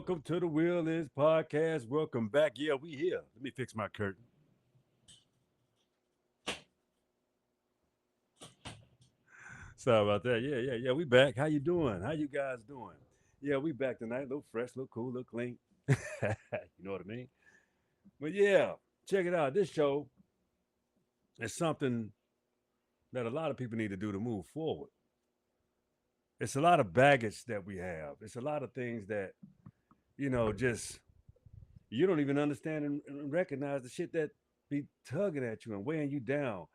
welcome to the Will Is Podcast. Welcome back. Yeah, we here. Let me fix my curtain. Sorry about that. Yeah. We back. How you doing? How you guys doing? Yeah, we back tonight. A little fresh, a little cool, a little clean. You know what I mean? But yeah, check it out. This show is something that a lot of people need to do to move forward. It's a lot of baggage that we have. It's a lot of things that, just you don't even understand and recognize the shit that be tugging at you and weighing you down,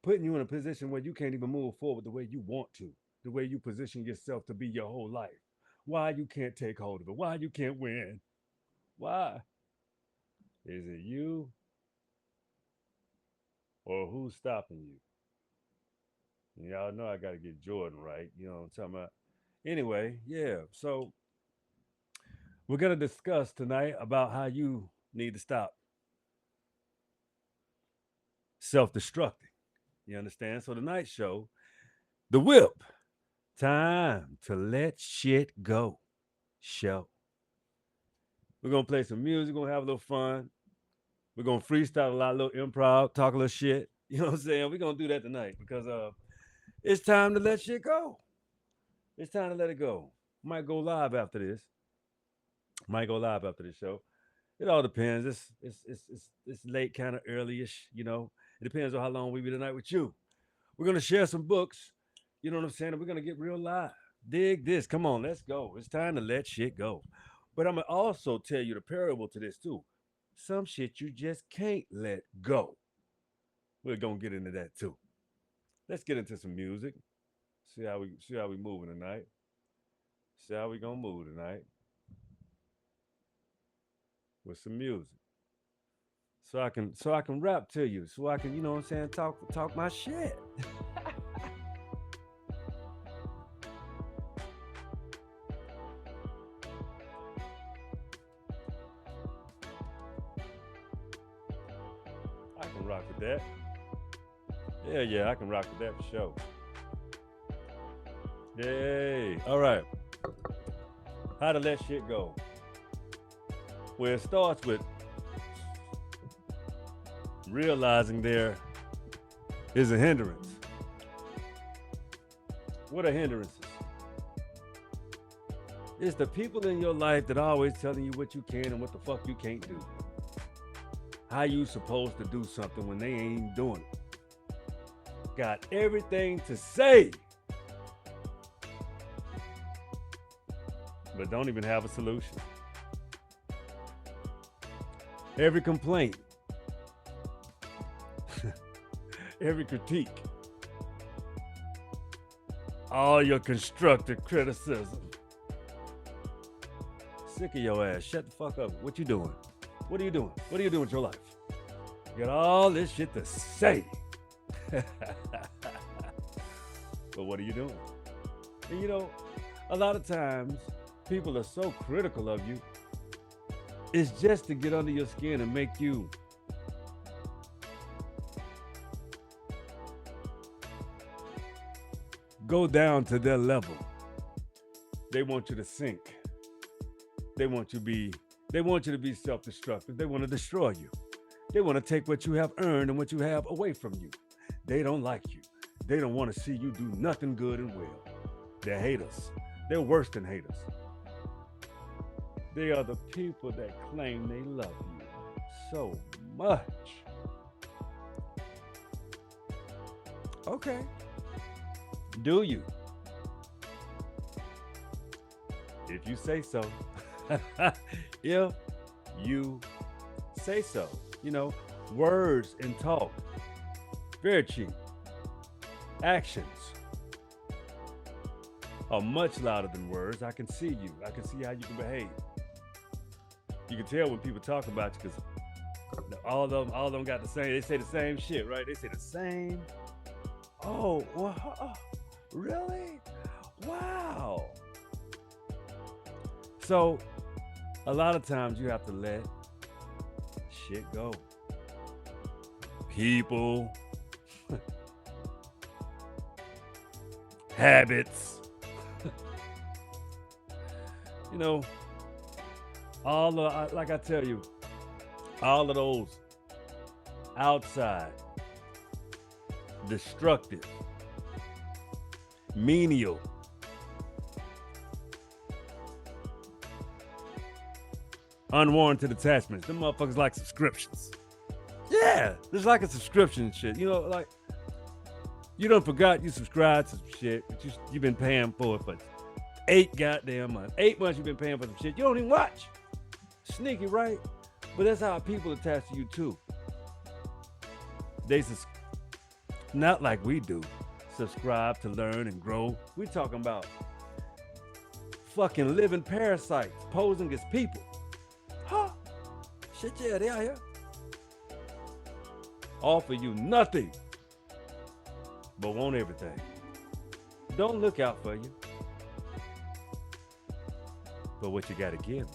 putting you in a position where you can't even move forward the way you want to, the way you position yourself to be your whole life. Why you can't take hold of it? Why you can't win? Why? Is it you or who's stopping you? Y'all know I got to get Jordan right. You know what I'm talking about? Anyway, yeah. So we're going to discuss tonight about how you need to stop self destructing. You understand? So tonight's show, the whip, time to let shit go. Show. We're gonna play some music, we're gonna have a little fun. We're gonna freestyle a lot, a little improv, talk a little shit. You know what I'm saying? We're gonna do that tonight because it's time to let shit go. It's time to let it go. Might go live after this. Might go live after this show. It all depends. It's late, kind of early-ish, you know. It depends on how long we be tonight with you. We're gonna share some books. You know what I'm saying? We're gonna get real live. Dig this. Come on, let's go. It's time to let shit go. But I'm gonna also tell you the parable to this too. Some shit you just can't let go. We're gonna get into that too. Let's get into some music. See how we moving tonight. See how we gonna move tonight with some music. So I can rap to you. So I can, you know what I'm saying, talk my shit. I can rock with that. Yeah, I can rock with that for sure. Yay. All right. How to let shit go. Well, it starts with realizing there is a hindrance. What are hindrances? It's the people in your life that are always telling you what you can and what the fuck you can't do. How you supposed to do something when they ain't doing it. Got everything to say, but don't even have a solution. Every complaint, every critique, all your constructive criticism. Sick of your ass. Shut the fuck up. What you doing? What are you doing? What are you doing with your life? You got all this shit to say. But what are you doing? And you know, a lot of times people are so critical of you. It's just to get under your skin and make you go down to their level. They want you to sink. They want you to be self-destructive. They want to destroy you. They want to take what you have earned and what you have away from you. They don't like you. They don't want to see you do nothing good and well. They're haters. They're worse than haters. They are the people that claim they love you so much. Okay. Do you? If you say so. If you say so. You know, words and talk, very cheap. Actions are much louder than words. I can see you. I can see how you can behave. You can tell when people talk about you because all of them got the same. They say the same shit, right? They say the same. Oh, well, really? Wow. So, a lot of times you have to let shit go. People, habits. You know, Like I tell you, all of those outside, destructive, menial, unwarranted attachments. Them motherfuckers like subscriptions. Yeah, it's like a subscription shit. You know, like you done forgot you subscribed to some shit, but you've been paying for it for 8 goddamn months. 8 months you've been paying for some shit you don't even watch. Sneaky, right? But that's how people attach to you too. They not like we do. Subscribe to learn and grow. We talking about fucking living parasites posing as people. Huh? Shit, yeah, they out here. Offer you nothing, but want everything. Don't look out for you, but what you gotta give.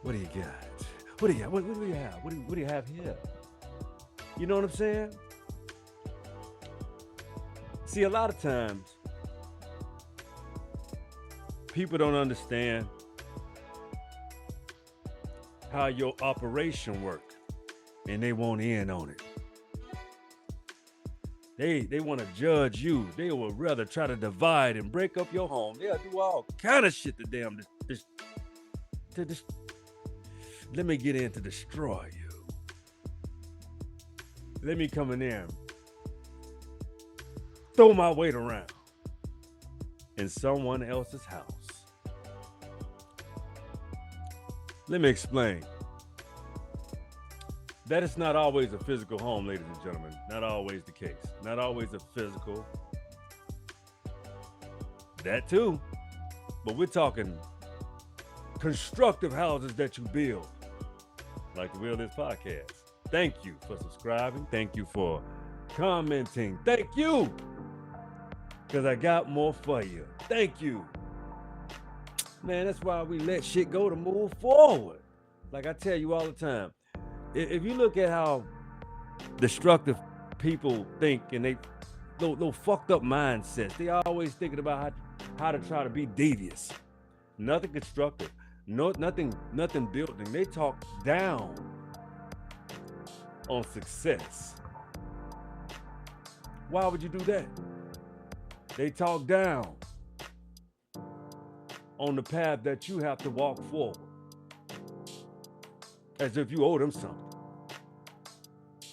What do you got? What do you got? What do you have? What do you have here? You know what I'm saying? See, a lot of times, people don't understand how your operation works, and they want in on it. They want to judge you. They would rather try to divide and break up your home. They'll do all kind of shit let me get in to destroy you. Let me come in there and throw my weight around in someone else's house. Let me explain. That is not always a physical home, ladies and gentlemen. Not always the case. Not always a physical. That too. But we're talking constructive houses that you build. Like the Real This Podcast. Thank you for subscribing. Thank you for commenting. Thank you. Because I got more for you. Thank you. Man, that's why we let shit go to move forward. Like I tell you all the time. If you look at how destructive people think and they those fucked up mindsets, they always thinking about how to try to be devious. Nothing constructive. Nothing building. They talk down on success. Why would you do that? They talk down on the path that you have to walk forward. As if you owe them something.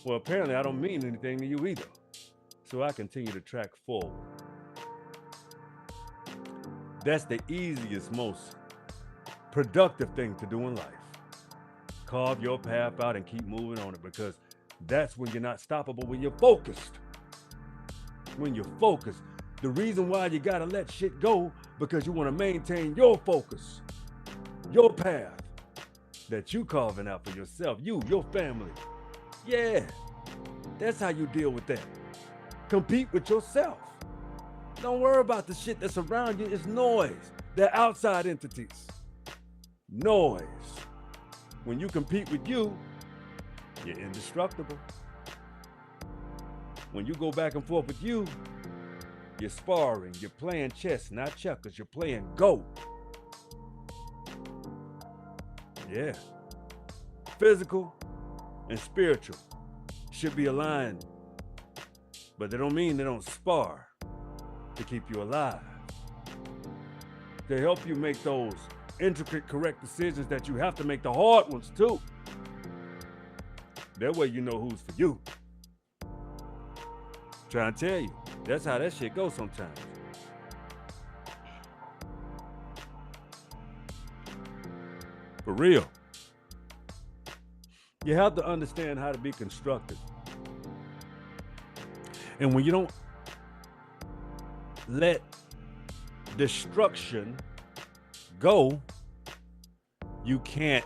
Well, apparently I don't mean anything to you either. So I continue to track forward. That's the easiest, most productive thing to do in life. Carve your path out and keep moving on it, because that's when you're not stoppable, when you're focused. When you're focused. The reason why you gotta let shit go, because you want to maintain your focus, your path that you carving out for yourself, your family. Yeah, that's how you deal with that. Compete with yourself. Don't worry about the shit that's around you. It's noise. They're outside entities. Noise. When you compete with you, you're indestructible. When you go back and forth with you, you're sparring. You're playing chess, not checkers. You're playing Go. Yeah. Physical and spiritual should be aligned. But they don't mean they don't spar to keep you alive. They help you make those intricate, correct decisions that you have to make, the hard ones too. That way you know who's for you. Trying to tell you, that's how that shit goes sometimes. For real. You have to understand how to be constructive. And when you don't let destruction go, you can't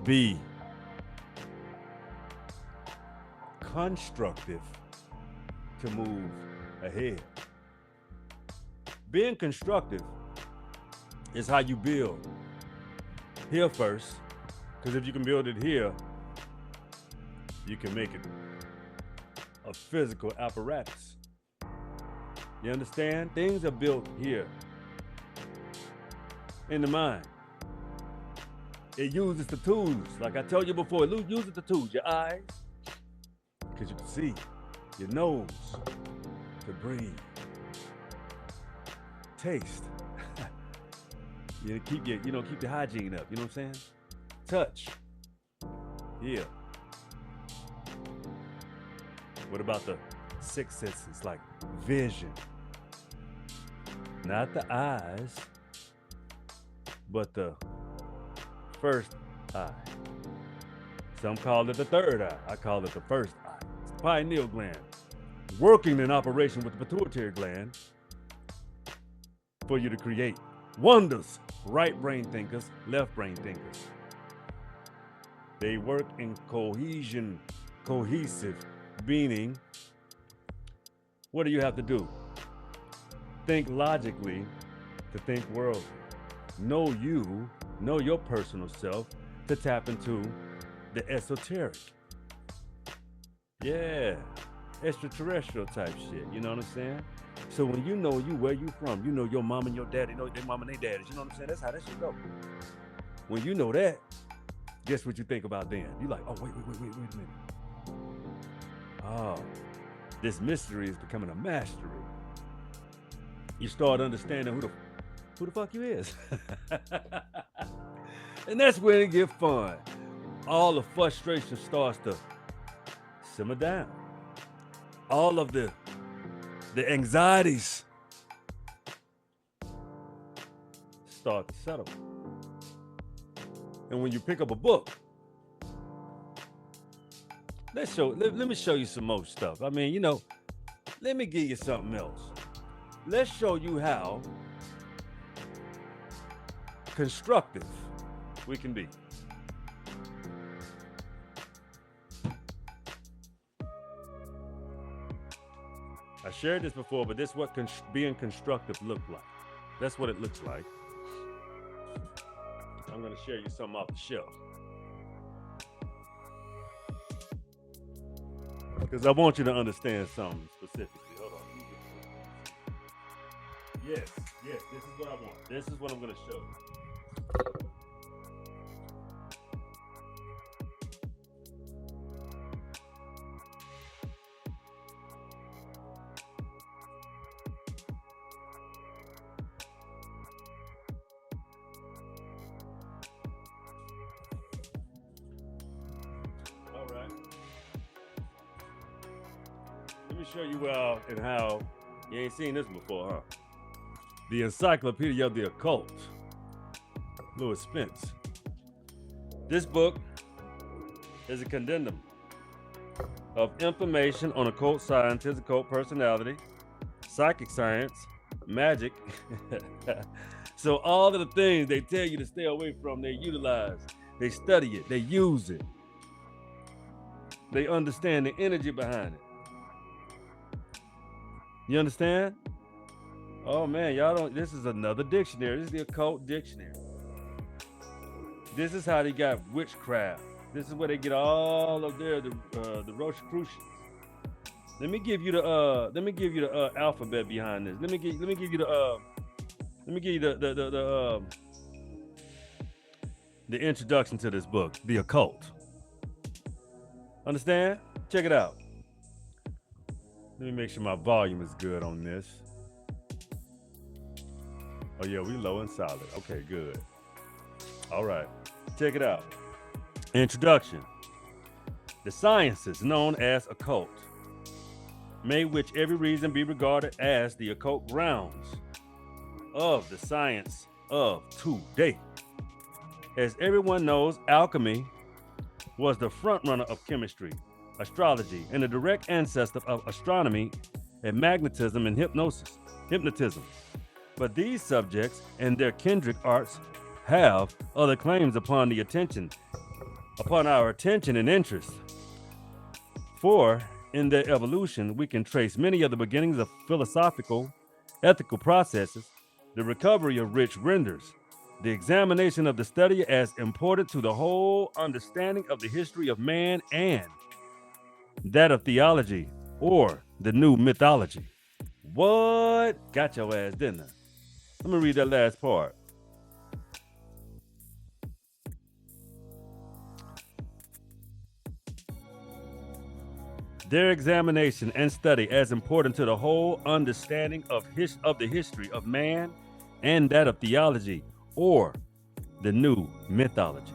be constructive to move ahead. Being constructive is how you build here first, because if you can build it here, you can make it a physical apparatus. You understand? Things are built here in the mind. It uses the tools. Like I told you before, it uses the tools. Your eyes, because you can see. Your nose, to breathe. Taste. Keep your hygiene up. You know what I'm saying? Touch. Yeah. What about the sixth senses, like vision? Not the eyes, but the first eye. Some call it the third eye. I call it the first eye. It's the pineal gland, working in operation with the pituitary gland for you to create wonders. Right brain thinkers, left brain thinkers. They work in cohesive, meaning, what do you have to do? Think logically to think worldly. Know your personal self to tap into the esoteric. Yeah, extraterrestrial type shit, you know what I'm saying? So when you know where you from, you know your mom and your dad, you know their mom and their daddies, you know what I'm saying? That's how that shit go. When you know that, guess what you think about then? You like, oh, wait a minute. Oh, this mystery is becoming a mastery. You start understanding who the fuck you is. And that's when it get fun. All the frustration starts to simmer down. All of the anxieties start to settle. And when you pick up a book, let me show you some more stuff. I mean, let me give you something else. Let's show you how constructive we can be. I shared this before, but this is what being constructive looks like. That's what it looks like. I'm going to share you something off the shelf. Because I want you to understand something specifically. Hold on. Yes, this is what I want. This is what I'm going to show you. Let me show you how you ain't seen this before, huh? The Encyclopedia of the Occult, Louis Spence. This book is a condensum of information on occult sciences, occult personality, psychic science, magic. So all of the things they tell you to stay away from, they utilize, they study it, they use it. They understand the energy behind it. You understand? Oh man, y'all don't. This is another dictionary. This is the occult dictionary. This is how they got witchcraft. This is where they get all of the Rosicrucians. Let me give you the alphabet behind this. Let me give you the introduction to this book, The Occult. Understand? Check it out. Let me make sure my volume is good on this. Oh yeah, we low and solid. Okay, good. All right, check it out. Introduction. The sciences known as occult, may which every reason be regarded as the occult grounds of the science of today. As everyone knows, alchemy was the frontrunner of chemistry, astrology, and a direct ancestor of astronomy and magnetism and hypnotism. But these subjects and their kindred arts have other claims upon our attention and interest. For in their evolution, we can trace many of the beginnings of philosophical, ethical processes. The recovery of which renders the examination of the study as important to the whole understanding of the history of man and that of theology or the new mythology. What? Got your ass, didn't I? Let me read that last part. their examination and study as important to the whole understanding of the history of man and that of theology, or the new mythology.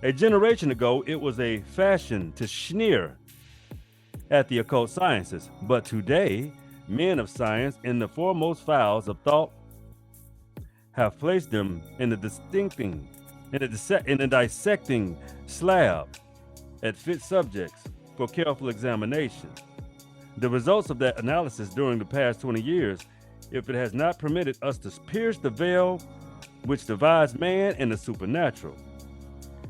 A generation ago, it was a fashion to sneer at the occult sciences, but today, men of science in the foremost files of thought have placed them in the dissecting slab at fit subjects for careful examination. The results of that analysis during the past 20 years, if it has not permitted us to pierce the veil which divides man and the supernatural,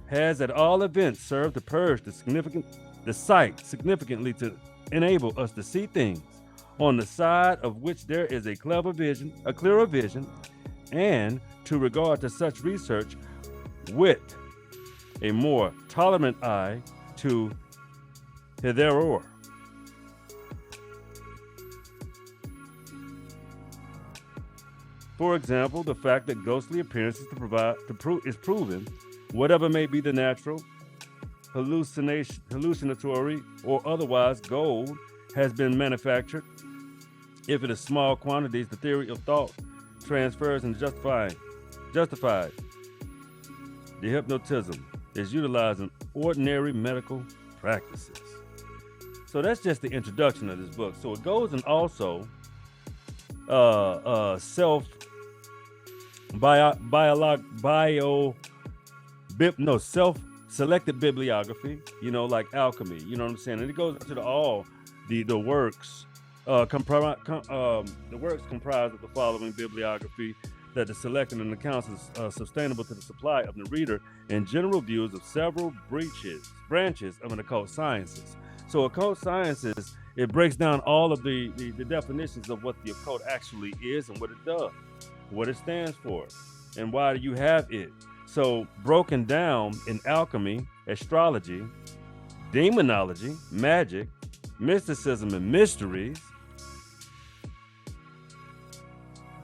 has at all events served to purge the sight significantly to enable us to see things on the side of which there is a clearer vision, and to regard to such research with a more tolerant eye to hitherto. For example, the fact that ghostly appearances is proven, whatever may be the natural, hallucinatory, or otherwise gold has been manufactured. If it is small quantities, the theory of thought transfers and justified. The hypnotism is utilized in ordinary medical practices. So that's just the introduction of this book. So it goes and also self-selected bibliography, like alchemy, you know what I'm saying? And it goes into the works, the works comprised of the following bibliography, that the selected and accounts is sustainable to the supply of the reader and general views of several branches of an occult sciences. So occult sciences, it breaks down all of the definitions of what the occult actually is and what it does, what it stands for, and why do you have it. So broken down in alchemy, astrology, demonology, magic, mysticism and mysteries,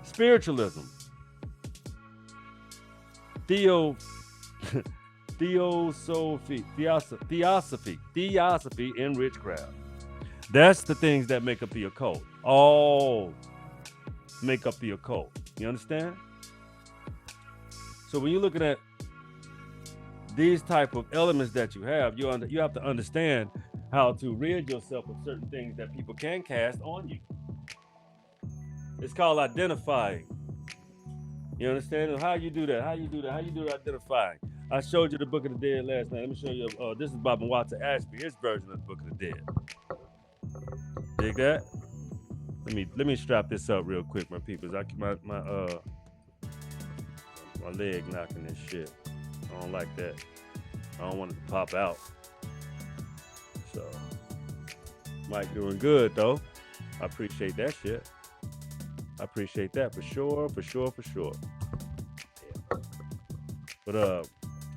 spiritualism, theosophy, and witchcraft. That's the things that make up the occult. All make up the occult. You understand? So when you're looking at these type of elements that you have, you have to understand how to rid yourself of certain things that people can cast on you. It's called identifying. You understand? And how you do that? How you do identifying? I showed you the Book of the Dead last night. Let me show you. This is Bob Mwata Ashby, his version of the Book of the Dead. Dig that? Let me strap this up real quick, my peoples. I keep my leg knocking this shit. I don't like that. I don't want it to pop out. So, Mike doing good though. I appreciate that shit. I appreciate that for sure. Yeah. But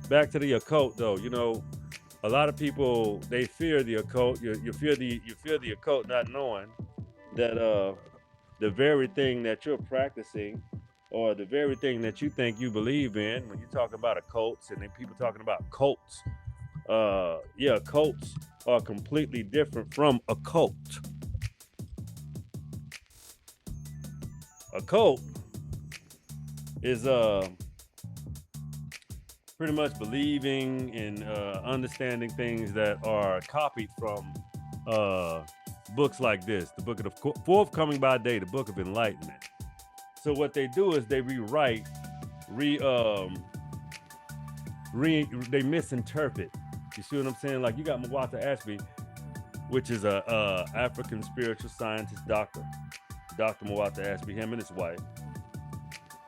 back to the occult though. A lot of people, they fear the occult. You fear the occult, not knowing that the very thing that you're practicing, or the very thing that you think you believe in, when you talk about occults and then people talking about cults, cults are completely different from a cult. A cult is pretty much believing and understanding things that are copied from books like this, the Book of the Forthcoming by Day, the Book of Enlightenment. So what they do is they rewrite, they misinterpret. You see what I'm saying? Like you got Mwata Ashby, which is a African spiritual scientist, Dr. Mwata Ashby, him and his wife,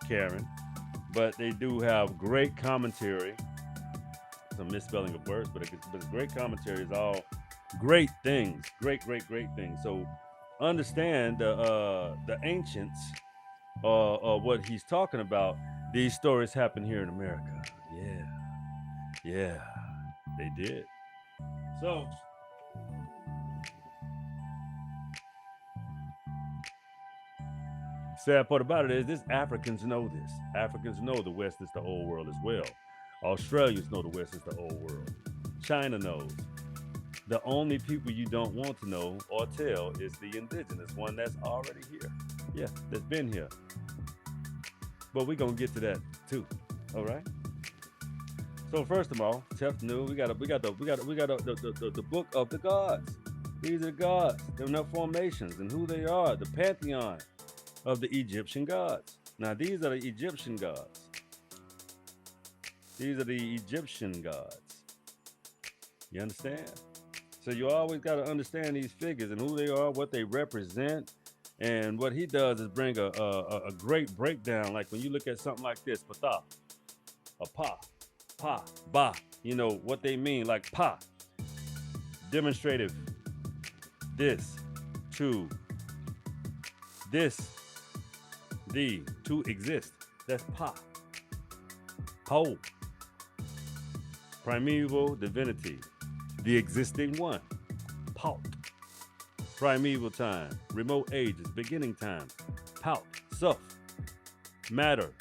Karen. But they do have great commentary. Some misspelling of words, but it's great commentary. Is all great things, great things. So understand the ancients, what he's talking about. These stories happen here in America. Yeah, they did. So sad part about it is Africans know this. Africans know the West is the old world as well. Australians know the West is the old world. China knows. The only people you don't want to know or tell is the indigenous one that's already here. Yeah, that's been here. But we're gonna get to that too. All right. So first of all, chapter new, we got the book of the gods. These are the gods, their formations and who they are, the pantheon of the Egyptian gods. Now these are the Egyptian gods. These are the Egyptian gods. You understand? So you always got to understand these figures and who they are, what they represent. And what he does is bring a great breakdown. Like when you look at something like this, patha, a pa, ba, you know what they mean, like pa, demonstrative, this, to, this, the, to exist. That's pa. Po, primeval divinity, the existing one. Paut, primeval time, remote ages, beginning time. Paut, self, matter,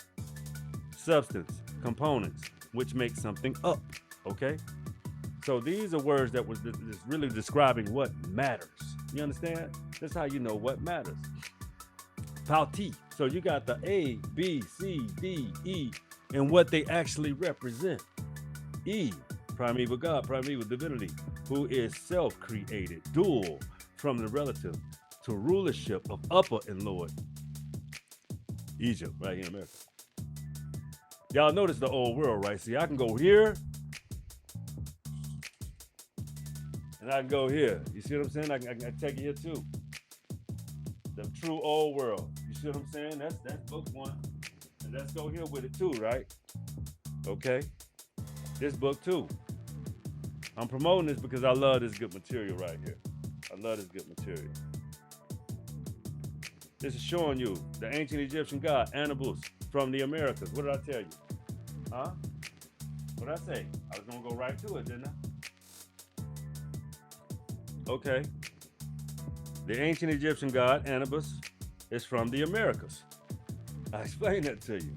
substance, components, which make something up. Okay? So these are words that was really describing what matters. You understand? That's how you know what matters. Pauti. So you got the A, B, C, D, E, and what they actually represent. E, primeval God, primeval divinity, who is self-created, dual from the relative to rulership of upper and lower Egypt, right here in America. Y'all notice the old world, right? See, I can go here, and I can go here. You see what I'm saying? I can take it here too. The true old world. You see what I'm saying? That's book one. And let's go here with it too, right? Okay. This book too. I'm promoting this because I love this good material right here. I love this good material. This is showing you the ancient Egyptian god Anubis from the Americas. What did I tell you? Huh? What did I say? I was gonna go right to it, didn't I? Okay. The ancient Egyptian god Anubis is from the Americas. I explained that to you.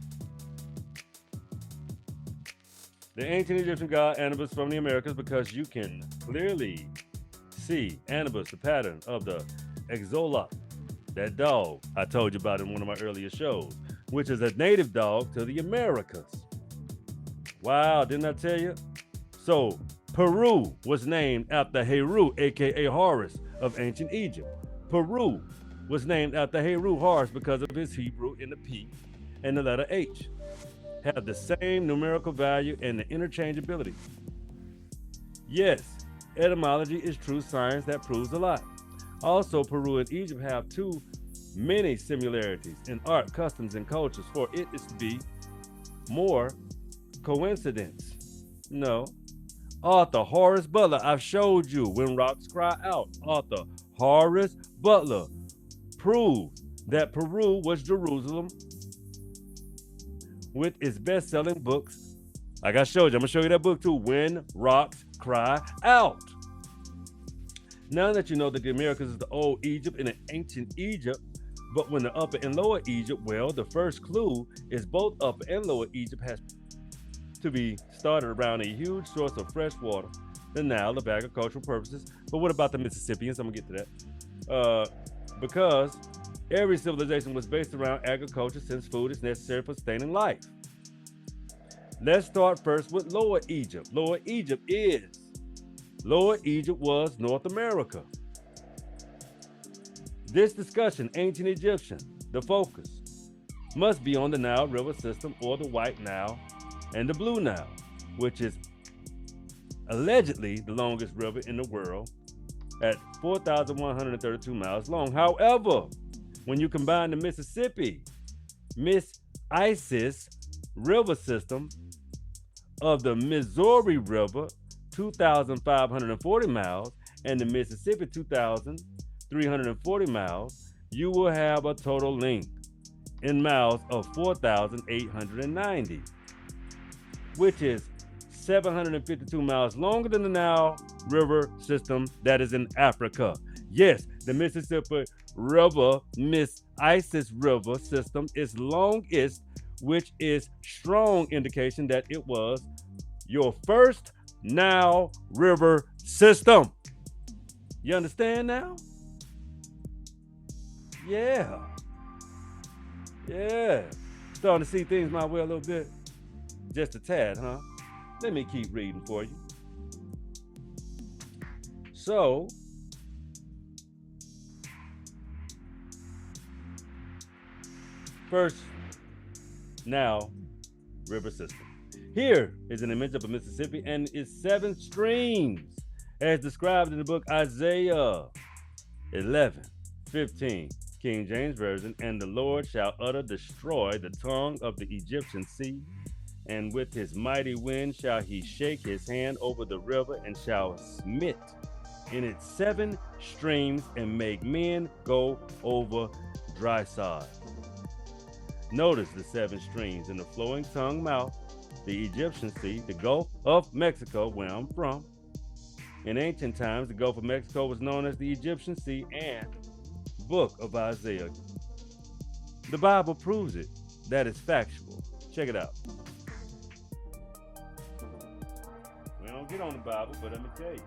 The ancient Egyptian god Anubis from the Americas, because you can clearly see Anubis, the pattern of the Exolot, that dog I told you about in one of my earlier shows, which is a native dog to the Americas. Wow, didn't I tell you? So Peru was named after Heru, aka Horus of ancient Egypt. Peru was named after Heru Horus because of his Hebrew in the P and the letter H. Have the same numerical value and the interchangeability. Yes, etymology is true science that proves a lot. Also, Peru and Egypt have too many similarities in art, customs, and cultures for it is to be more coincidence. No. Author Horace Butler, I've showed you When Rocks Cry Out. Author Horace Butler proved that Peru was Jerusalem with its best-selling books. Like I showed you, I'm gonna show you that book too, When Rocks Cry Out. Now that you know that the Americas is the old Egypt and the ancient Egypt, but when the upper and lower Egypt, well, the first clue is both upper and lower Egypt has to be started around a huge source of fresh water, the Nile, of agricultural purposes. But what about the Mississippians? I'm gonna get to that. Because every civilization was based around agriculture since food is necessary for sustaining life. Let's start first with Lower Egypt. Lower Egypt was North America. This discussion, ancient Egyptian, the focus must be on the Nile River system or the White Nile and the Blue Nile, which is allegedly the longest river in the world at 4,132 miles long. However, when you combine the Mississippi, Miss Isis river system of the Missouri River, 2,540 miles, and the Mississippi, 2,340 miles, you will have a total length in miles of 4,890, which is 752 miles longer than the Nile River system that is in Africa. Yes, the Mississippi River, Miss Isis River system is longest, which is strong indication that it was your first Nile River system. You understand now? Yeah. Yeah. Starting to see things my way a little bit. Just a tad, huh? Let me keep reading for you. So, first, now, river system. Here is an image of a Mississippi and its 7 streams, as described in the book Isaiah 11:15, King James Version. And the Lord shall destroy the tongue of the Egyptian sea, and with his mighty wind shall he shake his hand over the river, and shall smite in its 7 streams, and make men go over dry sod. Notice the 7 streams in the flowing tongue mouth, the Egyptian Sea, the Gulf of Mexico, where I'm from. In ancient times, the Gulf of Mexico was known as the Egyptian Sea and Book of Isaiah. The Bible proves it. That is factual. Check it out. We don't get on the Bible, but let me tell you.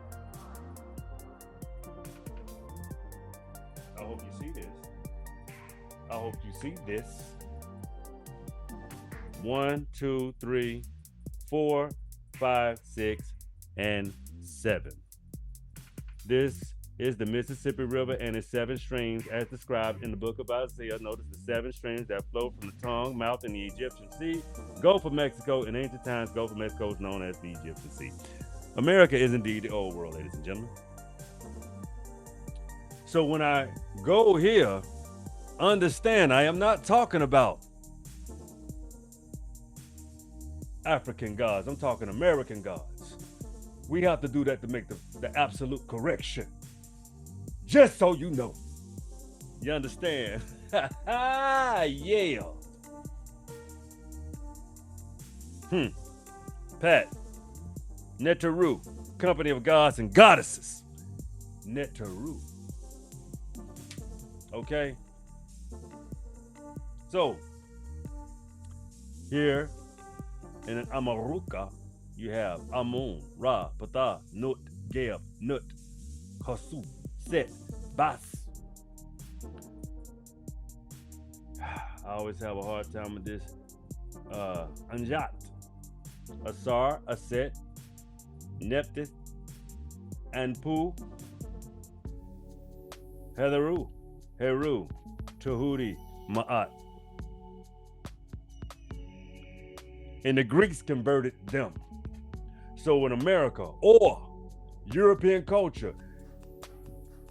I hope you see this. I hope you see this. 1, 2, 3, 4, 5, 6, and 7. This is the Mississippi River and its 7 streams as described in the book of Isaiah. Notice the 7 streams that flow from the tongue, mouth, in the Egyptian Sea. Gulf of Mexico. In ancient times, Gulf of Mexico was known as the Egyptian Sea. America is indeed the old world, ladies and gentlemen. So when I go here, understand I am not talking about African gods. I'm talking American gods. We have to do that to make the absolute correction. Just so you know. You understand? Yeah. Pat. Neteru. Company of gods and goddesses. Neteru. Okay? So, here in an Amaruka, you have Amun, Ra, Ptah, Nut, Geb, Nut, Hasu, Set, Bas. I always have a hard time with this. Anjat, Asar, Aset, Neptis, Anpu, Hetheru, Heru, Tahuti, Ma'at. And the Greeks converted them. So in America or European culture,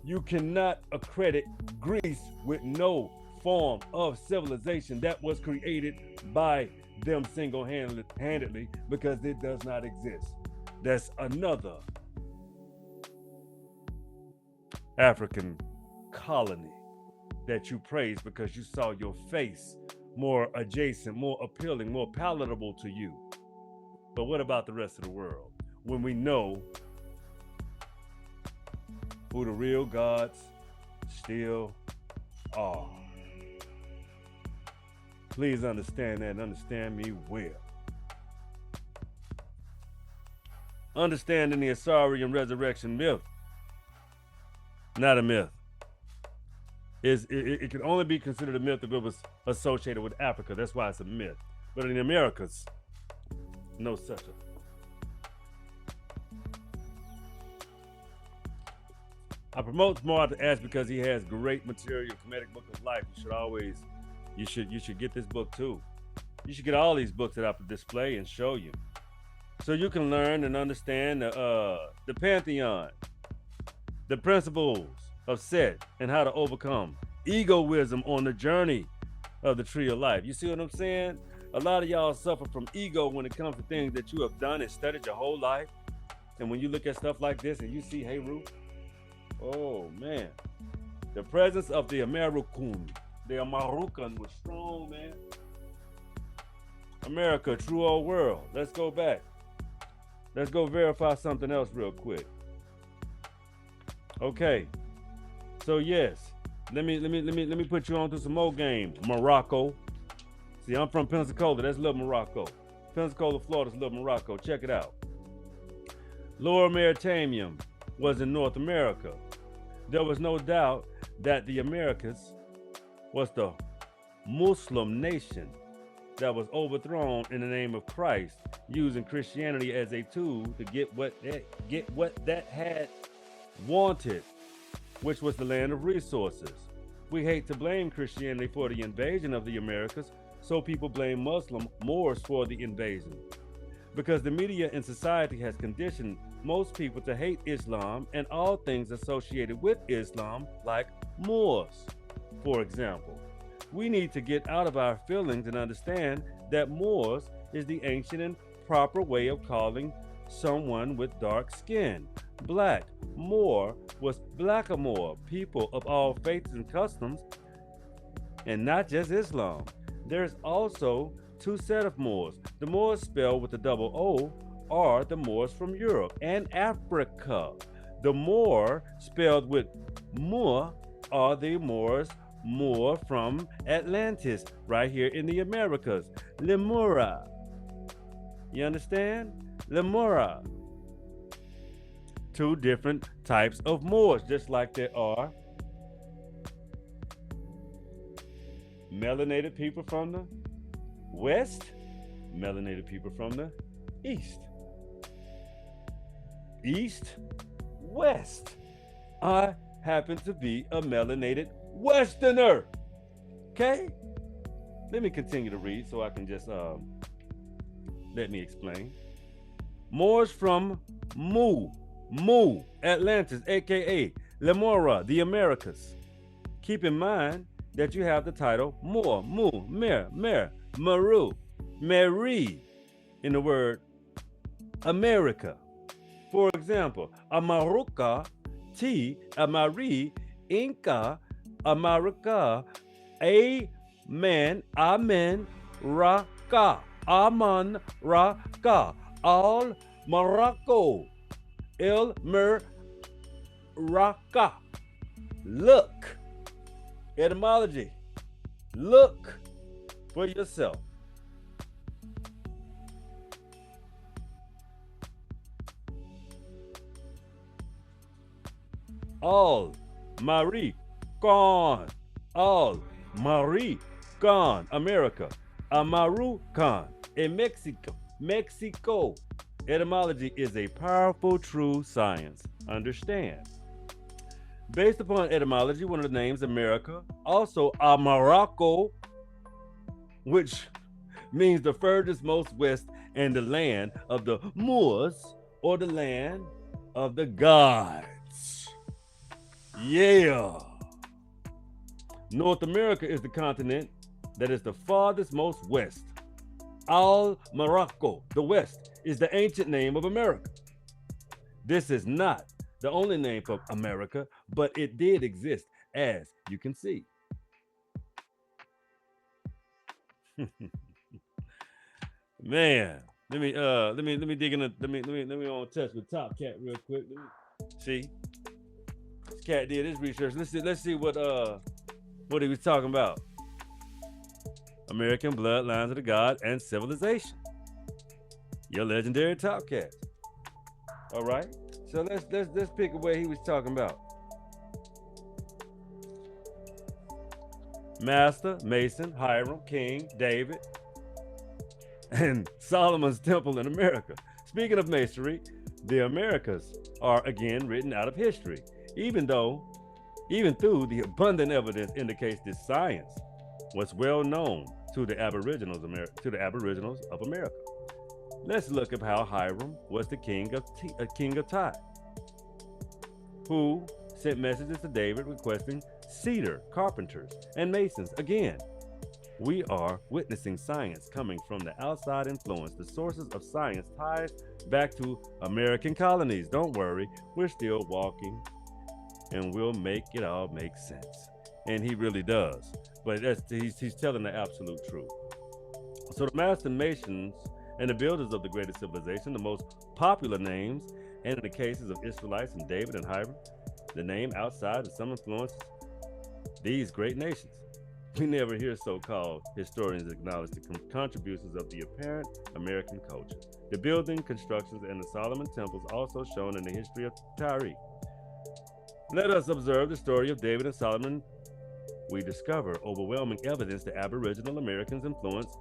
you cannot accredit Greece with no form of civilization that was created by them single-handedly, because it does not exist. That's another African colony that you praise because you saw your face more adjacent, more appealing, more palatable to you. But what about the rest of the world? When we know who the real gods still are. Please understand that and understand me well. Understanding the Asarian resurrection myth, not a myth. It can only be considered a myth if it was associated with Africa. That's why it's a myth. But in the Americas, no such a. I promote Smart to Ask because he has great material, Comedic Book of Life. You should get this book too. You should get all these books that I display and show you, so you can learn and understand the pantheon, the principles of Set, and how to overcome egoism on the journey of the tree of life. You see what I'm saying? A lot of y'all suffer from ego when it comes to things that you have done and studied your whole life. And when you look at stuff like this and you see Heru, oh man, the presence of the American was strong, man. America, true old world. Let's go back. Let's go verify something else real quick. Okay. So yes, let me put you on to some more game. Morocco. See, I'm from Pensacola. That's Little Morocco. Pensacola, Florida's Little Morocco. Check it out. Lower Mauritania was in North America. There was no doubt that the Americas was the Muslim nation that was overthrown in the name of Christ, using Christianity as a tool to get what that had wanted, which was the land of resources. We hate to blame Christianity for the invasion of the Americas, so people blame Muslim Moors for the invasion. Because the media and society has conditioned most people to hate Islam and all things associated with Islam, like Moors, for example. We need to get out of our feelings and understand that Moors is the ancient and proper way of calling someone with dark skin. Black Moor was blackamoor, people of all faiths and customs, and not just Islam. There's also two set of Moors. The Moors spelled with a double O are the Moors from Europe and Africa. The Moor spelled with Moor are the Moors from Atlantis, right here in the Americas. Lemura. You understand? Lemura. Two different types of Moors, just like there are melanated people from the West, melanated people from the East. East, West. I happen to be a melanated Westerner. Okay? Let me continue to read so I can just let me explain. Moors from Mu, Atlantis, aka Lemura, the Americas. Keep in mind that you have the title Moor, Maru, Mary in the word America. For example, Amaruca, T, Amari, Inca, America, Amen, Amen, Raka, Aman, Raka, Al Morocco, El Raka. Look, etymology, look for yourself. All Marie gone. All Marie gone. America. Amaru gone. In Mexico. Etymology is a powerful, true science. Understand. Based upon etymology, one of the names, America, also Morocco, which means the furthest most west and the land of the Moors, or the land of the gods. Yeah. North America is the continent that is the farthest most west. Morocco, the west, is the ancient name of America. This is not the only name for America, but it did exist, as you can see. Man, let me dig in. Let me on touch with Top Cat real quick. See, this cat did his research. Let's see what he was talking about. American bloodlines of the god and civilization. Your legendary Top Cat. All right. So let's pick away he was talking about. Master, Mason, Hiram, King, David, and Solomon's Temple in America. Speaking of masonry, the Americas are again written out of history, even through the abundant evidence indicates this science was well known to the Aboriginals of America. Let's look at how Hiram was the king of Tyre, who sent messages to David requesting cedar carpenters and masons. Again, we are witnessing science coming from the outside influence. The sources of science ties back to American colonies. Don't worry, we're still walking and we'll make it all make sense. And he really does. But he's telling the absolute truth. So the master masons and the builders of the greatest civilization, the most popular names, and in the cases of Israelites and David and Hiram, the name outside of some influences these great nations. We never hear so-called historians acknowledge the contributions of the apparent American culture. The building constructions and the Solomon temples also shown in the history of Tyre. Let us observe the story of David and Solomon. We discover overwhelming evidence that Aboriginal Americans influenced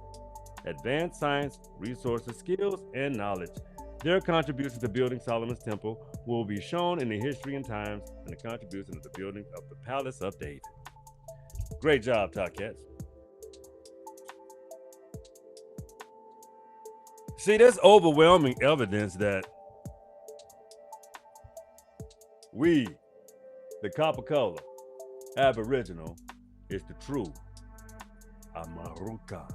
advanced science, resources, skills, and knowledge. Their contributions to building Solomon's temple will be shown in the history and times and the contribution of the building of the Palace of David. Great job, Top Cats. See, there's overwhelming evidence that we, the copper color, Aboriginal, is the true Amaruka.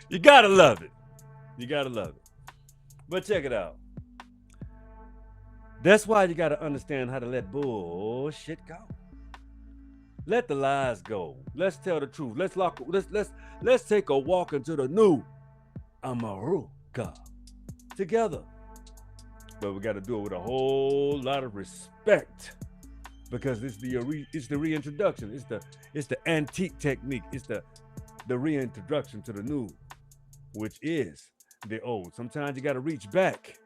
You gotta love it. You gotta love it. But check it out. That's why you gotta understand how to let bullshit go. Let the lies go. Let's tell the truth. Let's take a walk into the new Amaruka together. But we gotta do it with a whole lot of respect. Because it's the reintroduction. It's the antique technique. It's the reintroduction to the new, which is the old. Sometimes you got to reach back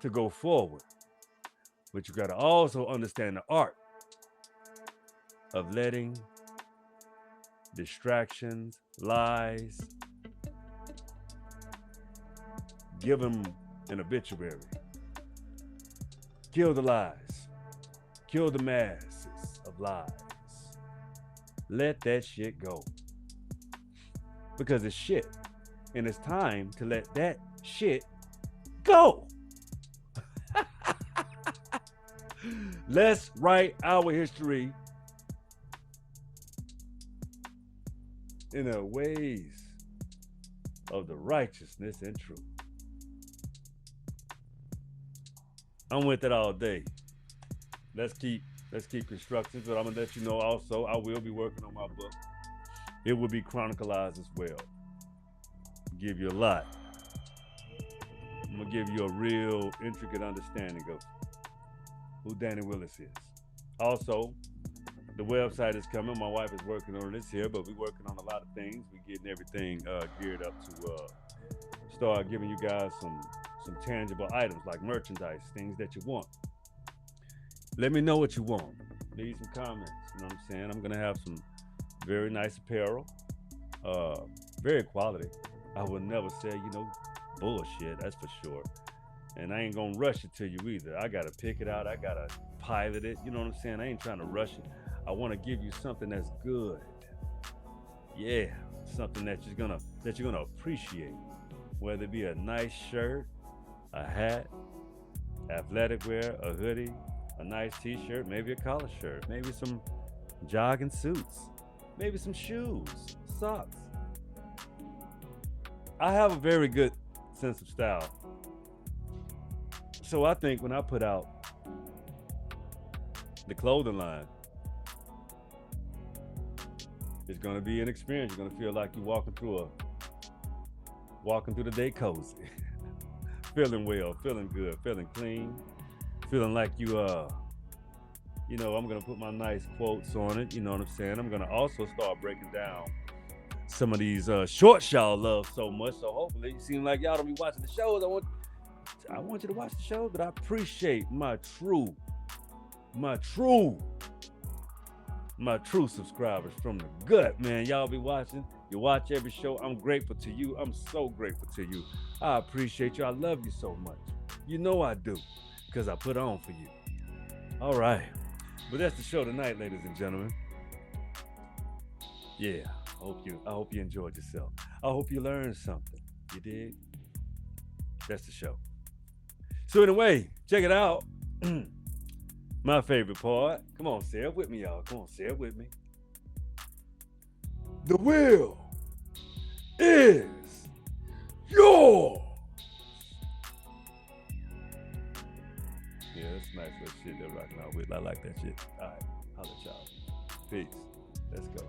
to go forward, but you got to also understand the art of letting distractions, lies, give them an obituary. Kill the lies. Kill the masses of lies. Let that shit go. Because it's shit. And it's time to let that shit go. Let's write our history in the ways of the righteousness and truth. I'm with it all day. Let's keep constructive, but I'm gonna let you know also I will be working on my book. It will be chronicalized as well. Give you a lot. I'm gonna give you a real intricate understanding of who Danny Willis is. Also, the website is coming. My wife is working on this here, but we're working on a lot of things. We're getting everything geared up to start giving you guys some tangible items like merchandise, things that you want. Let me know what you want. Leave some comments. You know what I'm saying? I'm gonna have some very nice apparel, very quality. I would never say, bullshit. That's for sure. And I ain't gonna rush it to you either. I gotta pick it out. I gotta pilot it. You know what I'm saying? I ain't trying to rush it. I want to give you something that's good. Yeah, something that you're gonna appreciate. Whether it be a nice shirt, a hat, athletic wear, a hoodie, a nice t-shirt, maybe a collar shirt, maybe some jogging suits, maybe some shoes, socks. I have a very good sense of style. So I think when I put out the clothing line, it's gonna be an experience. You're gonna feel like you're walking through the day cozy. Feeling well, feeling good, feeling clean. Feeling like I'm going to put my nice quotes on it. You know what I'm saying? I'm going to also start breaking down some of these shorts y'all love so much. So hopefully it seems like y'all don't be watching the shows. I want you to watch the shows, but I appreciate my true subscribers from the gut, man. Y'all be watching. You watch every show. I'm grateful to you. I'm so grateful to you. I appreciate you. I love you so much. You know I do. Because I put on for you. All right. But that's the show tonight, ladies and gentlemen. Yeah, I hope you enjoyed yourself. I hope you learned something. You dig? That's the show. So anyway, check it out. My favorite part. Come on, say it with me, y'all. Come on, say it with me. The will is yours. Yeah, that's nice little shit they're rocking out with. I like that shit. All right, holla at y'all. Peace. Let's go.